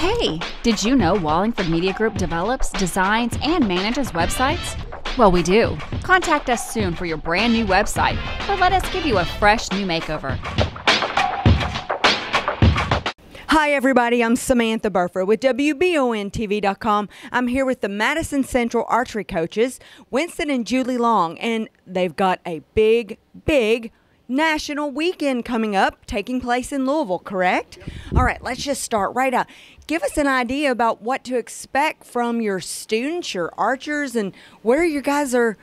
Hey, did you know Wallingford Media Group develops, designs, and manages websites? Well, we do. Contact us soon for your brand new website, or let us give you a fresh new makeover. Hi everybody, I'm Samantha Burford with WBONTV.com. I'm here with the Madison Central Archery coaches, Winston and Julie Long, and they've got a big national weekend coming up, taking place in Louisville, correct? Yep. All right, let's just start right out. Give us an idea about what to expect from your students, your archers, and where you guys are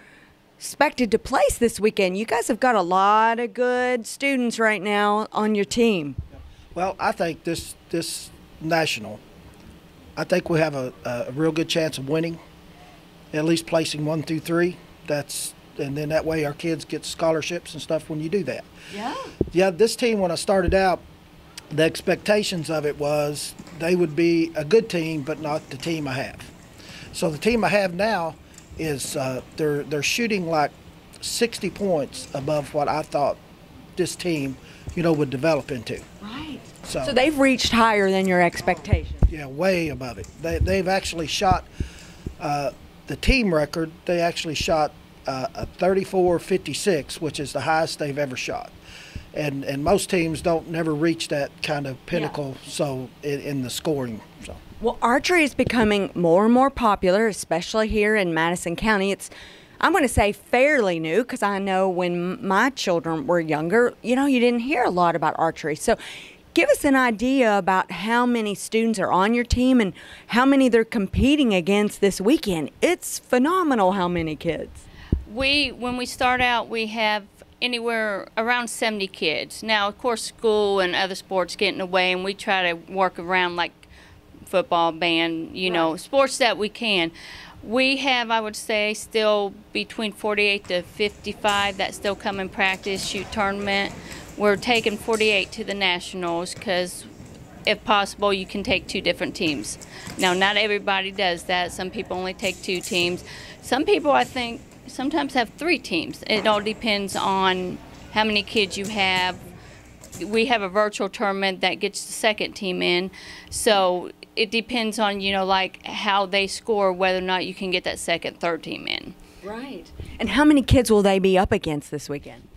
expected to place this weekend. You guys have got a lot of good students right now on your team. Well, I think this national, I think we have a real good chance of winning, at least placing 1 through 3. And then that way our kids get scholarships and stuff when you do that. Yeah, this team, when I started out, the expectations of it was they would be a good team, but not the team I have. So the team I have now is they're shooting like 60 points above what I thought this team, would develop into. Right. So they've reached higher than your expectations. Yeah, way above it. They've actually shot the team record. They actually shot a 34-56, which is the highest they've ever shot. And most teams don't never reach that kind of pinnacle. Yeah. So in the scoring. So. Well, archery is becoming more and more popular, especially here in Madison County. I'm going to say fairly new, because I know when my children were younger, you didn't hear a lot about archery. So give us an idea about how many students are on your team and how many they're competing against this weekend. It's phenomenal how many kids. When we start out, we have anywhere around 70 kids. Now, of course, school and other sports get in the way, and we try to work around like football, band, right. Sports that we can. We have, I would say, still between 48 to 55 that still come and practice, shoot tournament. We're taking 48 to the nationals because, if possible, you can take 2 different teams. Now, not everybody does that. Some people only take 2 teams. Some people, I think, sometimes have 3 teams. It all depends on how many kids you have. We have a virtual tournament that gets the second team in, so it depends on, like how they score, whether or not you can get that second, third team in. Right. And how many kids will they be up against this weekend?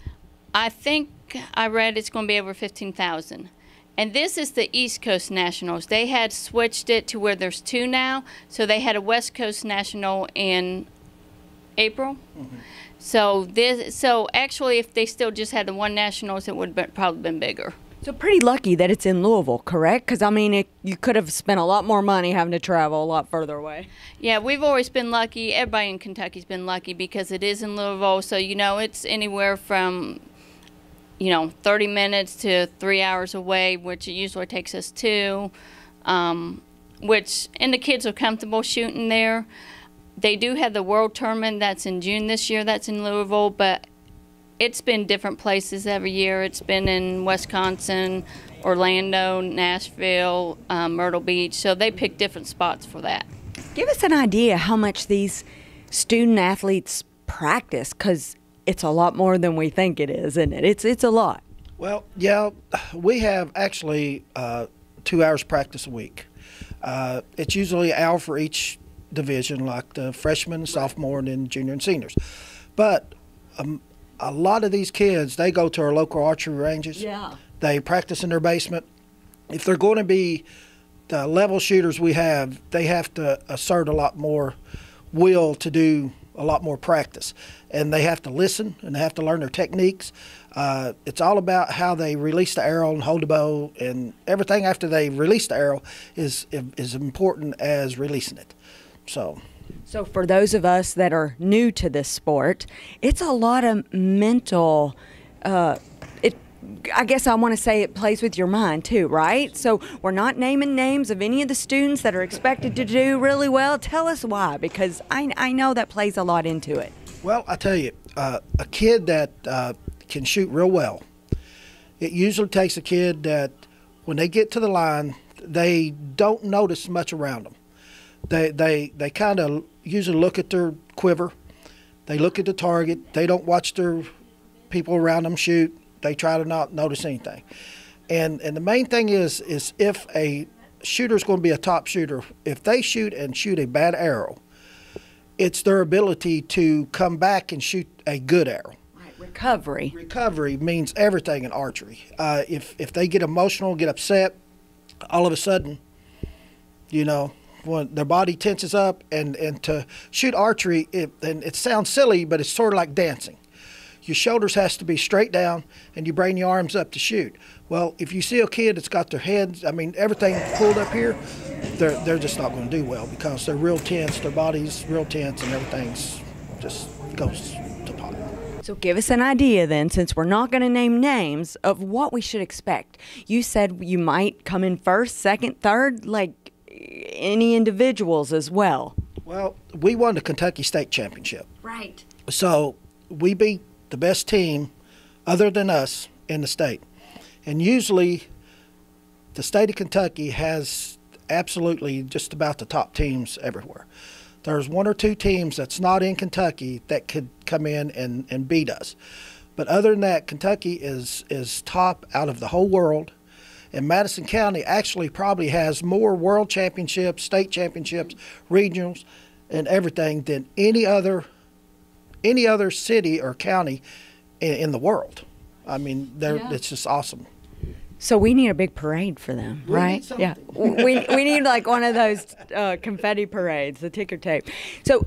I think I read it's going to be over 15,000. And this is the East Coast Nationals. They had switched it to where there's 2 now, so they had a West Coast National in April. Mm-hmm. So actually, if they still just had the 1 nationals, it would have probably been bigger. So pretty lucky that it's in Louisville, correct? Because, you could have spent a lot more money having to travel a lot further away. Yeah, we've always been lucky. Everybody in Kentucky's been lucky because it is in Louisville. So, it's anywhere from, 30 minutes to 3 hours away, which it usually takes us 2, and the kids are comfortable shooting there. They do have the World Tournament that's in June this year. That's in Louisville, but it's been different places every year. It's been in Wisconsin, Orlando, Nashville, Myrtle Beach. So they pick different spots for that. Give us an idea how much these student athletes practice, because it's a lot more than we think it is, isn't it? It's a lot. Well, yeah, we have actually 2 hours practice a week. It's usually an hour for each division, like the freshmen, sophomore, and then junior and seniors. But a lot of these kids, they go to our local archery ranges. Yeah. They practice in their basement. If they're going to be the level shooters we have, they have to assert a lot more will to do a lot more practice. And they have to listen, and they have to learn their techniques. It's all about how they release the arrow and hold the bow, and everything after they release the arrow is important as releasing it. So for those of us that are new to this sport, it's a lot of mental, I guess I want to say it plays with your mind too, right? So we're not naming names of any of the students that are expected to do really well. Tell us why, because I know that plays a lot into it. Well, I tell you, a kid that can shoot real well, it usually takes a kid that when they get to the line, they don't notice much around them. They kind of usually look at their quiver. They look at the target. They don't watch their people around them shoot. They try to not notice anything. And the main thing is if a shooter's going to be a top shooter, if they shoot a bad arrow, it's their ability to come back and shoot a good arrow. Right. Recovery. Recovery means everything in archery. If they get emotional, get upset, all of a sudden, you know, when their body tenses up, and to shoot archery, and it sounds silly, but it's sort of like dancing. Your shoulders has to be straight down, and you bring your arms up to shoot. Well, if you see a kid that's got their heads, I mean, everything pulled up here, they're just not going to do well, because they're real tense, their body's real tense, and everything's just goes to pot. So give us an idea then, since we're not going to name names, of what we should expect. You said you might come in first, second, third, like any individuals as well. Well, we won the Kentucky State Championship. Right. So we beat the best team other than us in the state. And usually the state of Kentucky has absolutely just about the top teams everywhere. There's one or two teams that's not in Kentucky that could come in and beat us. But other than that, Kentucky is top out of the whole world. And Madison County actually probably has more world championships, state championships, regionals, and everything than any other city or county in the world. I mean, it's just awesome. So we need a big parade for them, right? Yeah, we need like one of those confetti parades, the ticker tape. So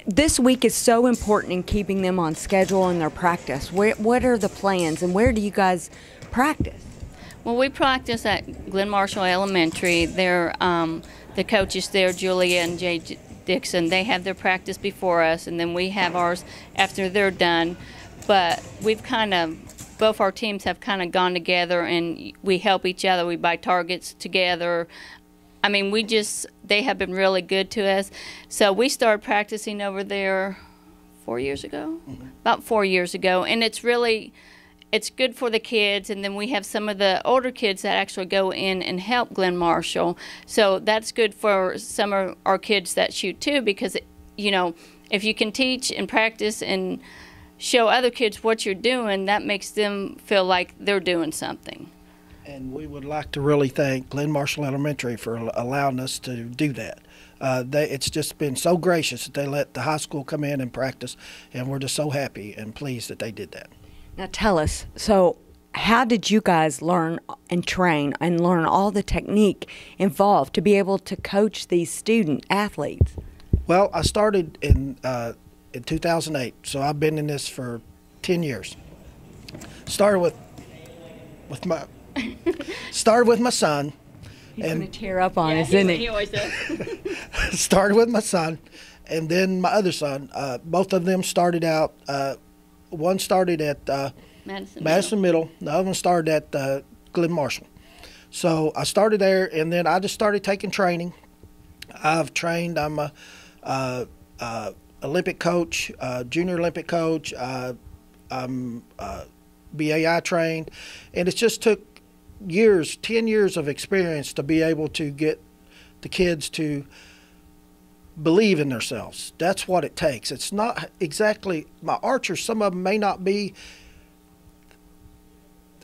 this week is so important in keeping them on schedule in their practice. What are the plans, and where do you guys practice? Well, we practice at Glen Marshall Elementary. They're the coaches there, Julia and Jay Dixon. They have their practice before us, and then we have ours after they're done. But we've both our teams have kind of gone together, and we help each other. We buy targets together. I mean, they have been really good to us. So we started practicing over there 4 years ago, about 4 years ago, and it's good for the kids. And then we have some of the older kids that actually go in and help Glen Marshall. So that's good for some of our kids that shoot too, because, you know, if you can teach and practice and show other kids what you're doing, that makes them feel like they're doing something. And we would like to really thank Glen Marshall Elementary for allowing us to do that. It's just been so gracious that they let the high school come in and practice, and we're just so happy and pleased that they did that. Now tell us, so how did you guys learn and train and learn all the technique involved to be able to coach these student athletes? Well, I started in 2008, so I've been in this for 10 years. Started with my son. He's going to tear up on us, isn't he? He always does. Started with my son, and then my other son. Both of them started out. One started at Madison Middle. The other one started at Glen Marshall. So I started there, and then I just started taking training. I've trained. I'm a Olympic coach, junior Olympic coach. I'm BAI trained, and it just took years, 10 years of experience to be able to get the kids to believe in themselves. That's what it takes. It's not exactly my archers. Some of them may not be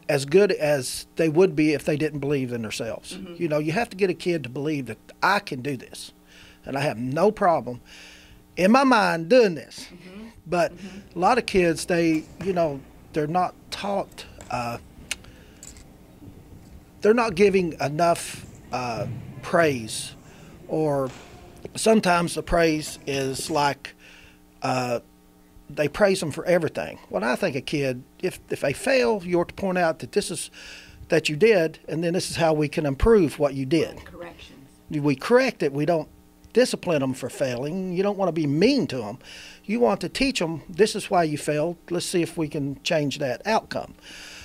as good as they would be if they didn't believe in themselves. You know, you have to get a kid to believe that I can do this, and I have no problem in my mind doing this. But a lot of kids, they're not taught, they're not giving enough praise, or sometimes the praise is like they praise them for everything. Well, I think a kid, if they fail, you ought to point out that you did, and then this is how we can improve what you did. Corrections. We correct it. We don't discipline them for failing. You don't want to be mean to them. You want to teach them, this is why you failed. Let's see if we can change that outcome.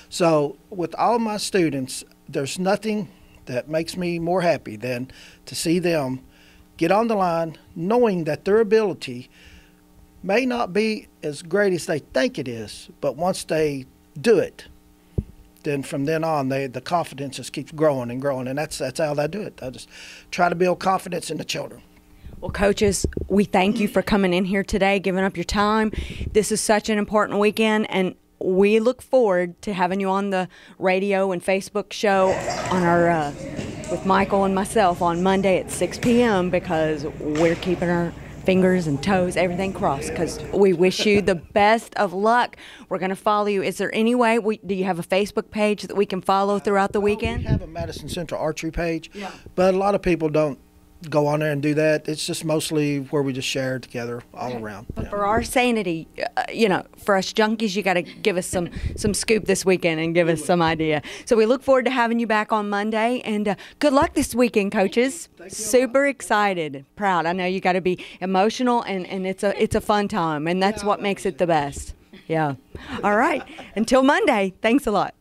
So with all my students, there's nothing that makes me more happy than to see them get on the line knowing that their ability may not be as great as they think it is, but once they do it, then from then on, the confidence just keeps growing and growing, and that's how they do it. I just try to build confidence in the children. Well, coaches, we thank you for coming in here today, giving up your time. This is such an important weekend, and we look forward to having you on the radio and Facebook show on our with Michael and myself on Monday at 6 p.m. because we're keeping our fingers and toes, everything crossed, because we wish you the best of luck. We're going to follow you. Is there any way, do you have a Facebook page that we can follow throughout the weekend? We have a Madison Central Archery page, but a lot of people don't go on there and do that. It's just mostly where we just share together all around. But for our sanity, for us junkies, you got to give us some scoop this weekend and give us some idea. So we look forward to having you back on Monday, and good luck this weekend, coaches. Super excited, proud. I know you got to be emotional, and it's a fun time, and that's what makes it the best. Yeah. All right. Until Monday. Thanks a lot.